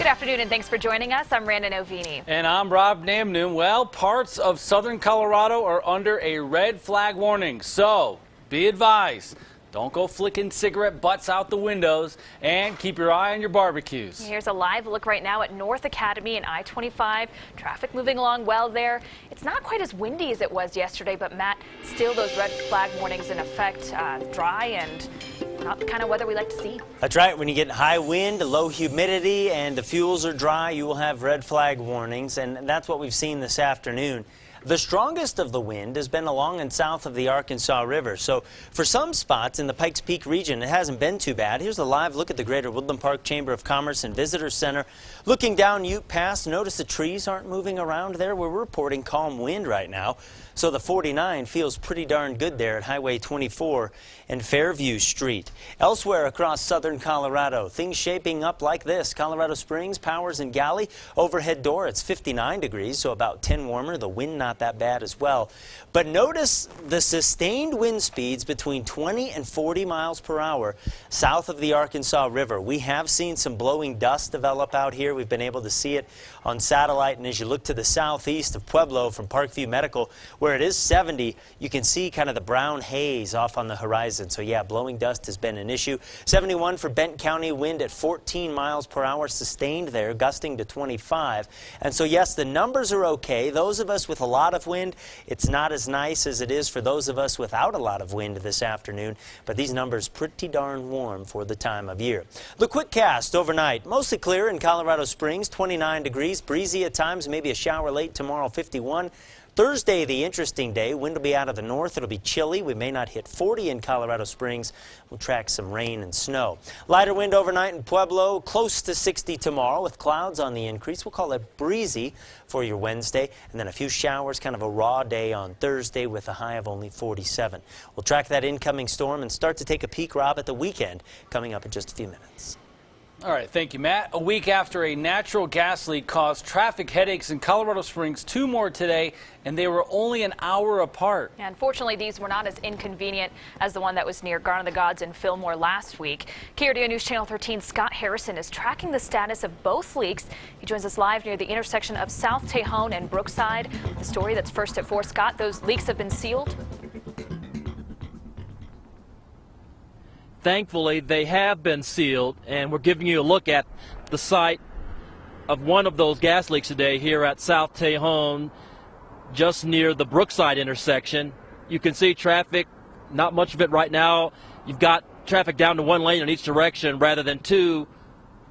Good afternoon and thanks for joining us. I'm Randa Novini. And I'm Rob Namnoon. Well, parts of southern Colorado are under a red flag warning, so be advised. Don't go flicking cigarette butts out the windows and keep your eye on your barbecues. Here's a live look right now at North Academy and I-25. Traffic moving along well there. It's not quite as windy as it was yesterday, but Matt, still those red flag warnings in effect. Dry and not the kind of weather we like to see. That's right. When you get high wind, low humidity, and the fuels are dry, you will have red flag warnings, and that's what we've seen this afternoon. The strongest of the wind has been along and south of the Arkansas River. So for some spots in the Pikes Peak region, it hasn't been too bad. Here's a live look at the Greater Woodland Park Chamber of Commerce and Visitor Center. Looking down Ute Pass, notice the trees aren't moving around there. We're reporting calm wind right now. So the 49 feels pretty darn good there at Highway 24 and Fairview Street. Elsewhere across southern Colorado, things shaping up like this. Colorado Springs, Powers, and Galley. Overhead door, it's 59 degrees, so about 10 warmer. The wind not that bad as well. But notice the sustained wind speeds between 20 and 40 miles per hour south of the Arkansas River. We have seen some blowing dust develop out here. We've been able to see it on satellite. And as you look to the southeast of Pueblo from Parkview Medical, where it is 70, you can see kind of the brown haze off on the horizon. So yeah, blowing dust has been an issue. 71 for Benton County, wind at 14 miles per hour sustained there, gusting to 25. And so yes, the numbers are okay. Those of us with a lot of wind, it's not as nice as it is for those of us without a lot of wind this afternoon, but these numbers pretty darn warm for the time of year. The quick cast overnight, mostly clear in Colorado Springs, 29 degrees, breezy at times, maybe a shower late tomorrow, 51. Thursday, the interesting day. Wind will be out of the north. It'll be chilly. We may not hit 40 in Colorado Springs. We'll track some rain and snow. Lighter wind overnight in Pueblo, close to 60 tomorrow with clouds on the increase. We'll call it breezy for your Wednesday. And then a few showers, kind of a raw day on Thursday with a high of only 47. We'll track that incoming storm and start to take a peek, Rob, at the weekend coming up in just a few minutes. All right, thank you, Matt. A week after a natural gas leak caused traffic headaches in Colorado Springs, 2 more today, and they were only an hour apart. Yeah, unfortunately, these were not as inconvenient as the one that was near Garden of the Gods in Fillmore last week. KRDO News Channel 13 Scott Harrison is tracking the status of both leaks. He joins us live near the intersection of South Tejon and Brookside. The story that's first at 4. Scott, those leaks have been sealed? Thankfully, they have been sealed, and we're giving you a look at the site of one of those gas leaks today here at South Tejon, just near the Brookside intersection. You can see traffic, not much of it right now. You've got traffic down to 1 lane in each direction rather than 2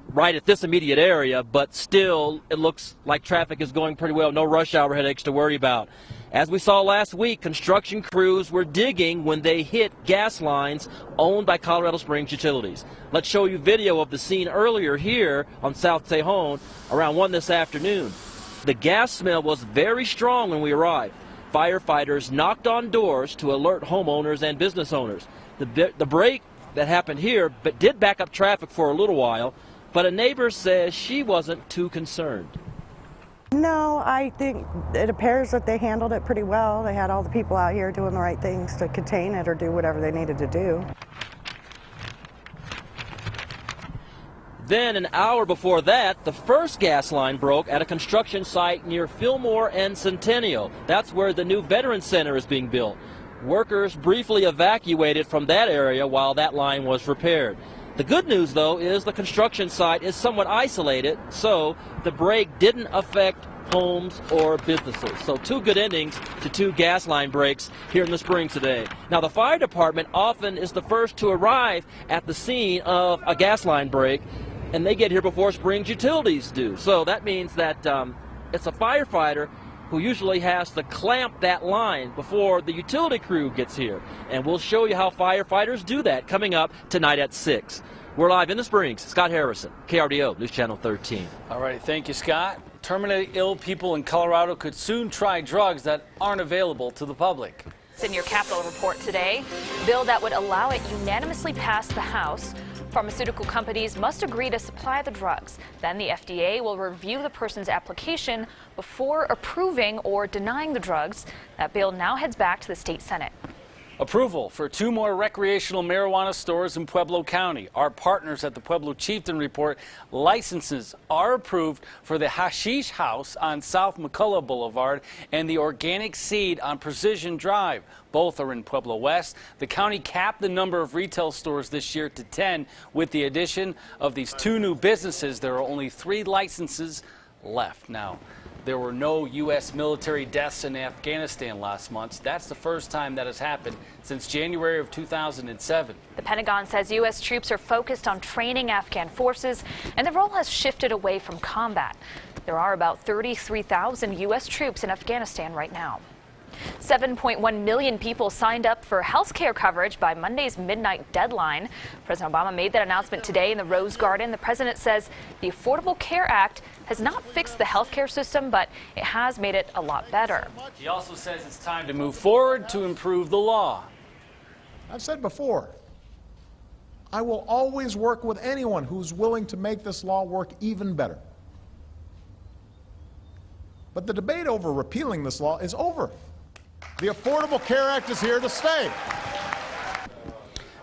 right at this immediate area, but still it looks like traffic is going pretty well. No rush hour headaches to worry about. As we saw last week, construction crews were digging when they hit gas lines owned by Colorado Springs Utilities. Let's show you video of the scene earlier here on South Tejon around 1 this afternoon. The gas smell was very strong when we arrived. Firefighters knocked on doors to alert homeowners and business owners. The break that happened here but did back up traffic for a little while, but a neighbor says she wasn't too concerned. No, I think it appears that they handled it pretty well. They had all the people out here doing the right things to contain it or do whatever they needed to do. Then an hour before that, the first gas line broke at a construction site near Fillmore and Centennial. That's where the new Veterans Center is being built. Workers briefly evacuated from that area while that line was repaired. The good news, though, is the construction site is somewhat isolated, so the break didn't affect homes or businesses. So 2 good endings to 2 gas line breaks here in the Springs today. Now, the fire department often is the first to arrive at the scene of a gas line break, and they get here before Springs Utilities do. So that means that it's a firefighter who usually has to clamp that line before the utility crew gets here. And we'll show you how firefighters do that coming up tonight at 6. We're live in the Springs. Scott Harrison, KRDO News Channel 13. All right, thank you, Scott. Terminally ill people in Colorado could soon try drugs that aren't available to the public. It's in your Capitol report today. A bill that would allow it unanimously passed the House. Pharmaceutical companies must agree to supply the drugs. Then the FDA will review the person's application before approving or denying the drugs. That bill now heads back to the state Senate. Approval for 2 more recreational marijuana stores in Pueblo County. Our partners at the Pueblo Chieftain report licenses are approved for the Hashish House on South McCullough Boulevard and the Organic Seed on Precision Drive. Both are in Pueblo West. The county capped the number of retail stores this year to 10. With the addition of these 2 new businesses, there are only 3 licenses left. Now, there were no U.S. military deaths in Afghanistan last month. That's the first time that has happened since January of 2007. The Pentagon says U.S. troops are focused on training Afghan forces, and the role has shifted away from combat. There are about 33,000 U.S. troops in Afghanistan right now. 7.1 million people signed up for health care coverage by Monday's midnight deadline. President Obama made that announcement today in the Rose Garden. The president says the Affordable Care Act has not fixed the health care system, but it has made it a lot better. He also says it's time to move forward to improve the law. I've said before, I will always work with anyone who's willing to make this law work even better. But the debate over repealing this law is over. The Affordable Care Act is here to stay.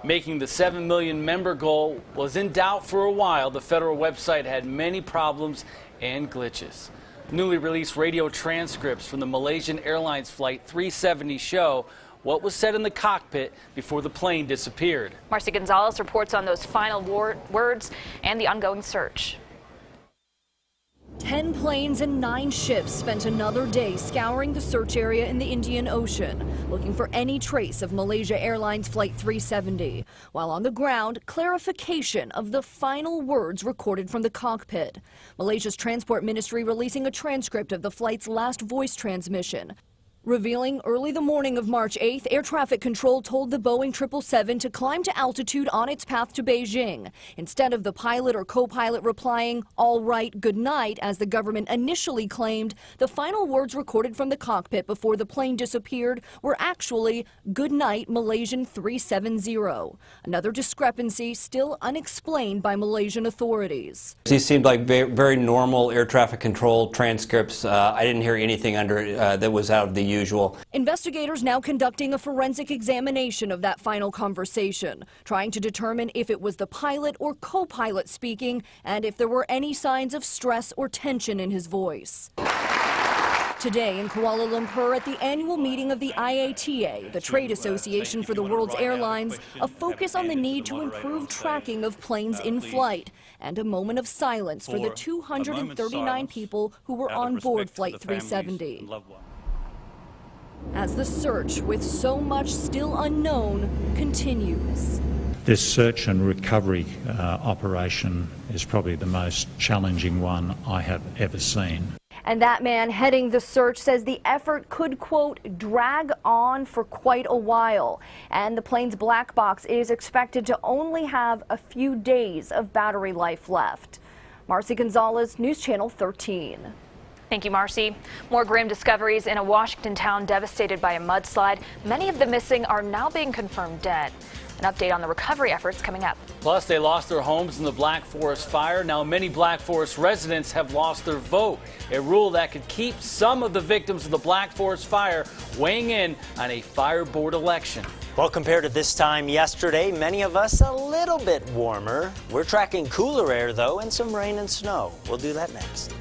Making the 7 million member goal was in doubt for a while. The federal website had many problems and glitches. Newly released radio transcripts from the Malaysian Airlines Flight 370 show what was said in the cockpit before the plane disappeared. Marcy Gonzalez reports on those final words and the ongoing search. 10 planes and 9 ships spent another day scouring the search area in the Indian Ocean, looking for any trace of Malaysia Airlines Flight 370. While on the ground, clarification of the final words recorded from the cockpit. Malaysia's Transport Ministry releasing a transcript of the flight's last voice transmission, revealing early the morning of March 8th, air traffic control told the Boeing 777 to climb to altitude on its path to Beijing. Instead of the pilot or co-pilot replying, "All right, good night," as the government initially claimed, the final words recorded from the cockpit before the plane disappeared were actually, "Good night, Malaysian 370. Another discrepancy still unexplained by Malaysian authorities. These seemed like very normal air traffic control transcripts. I didn't hear anything under it that was out of the usual. Investigators now conducting a forensic examination of that final conversation, trying to determine if it was the pilot or co-pilot speaking and if there were any signs of stress or tension in his voice. Today in Kuala Lumpur at the annual meeting of the IATA, the trade association for the world's airlines, a focus on the need to improve tracking of planes in flight and a moment of silence for the 239 people who were on board Flight 370. As the search, with so much still unknown, continues. This search and recovery operation is probably the most challenging one I have ever seen. And that man heading the search says the effort could, quote, drag on for quite a while. And the plane's black box is expected to only have a few days of battery life left. Marcy Gonzalez, News Channel 13. Thank you, Marcy. More grim discoveries in a Washington town devastated by a mudslide. Many of the missing are now being confirmed dead. An update on the recovery efforts coming up. Plus, they lost their homes in the Black Forest fire. Now, many Black Forest residents have lost their vote, a rule that could keep some of the victims of the Black Forest fire weighing in on a fire board election. Well, compared to this time yesterday, many of us a little bit warmer. We're tracking cooler air, though, and some rain and snow. We'll do that next.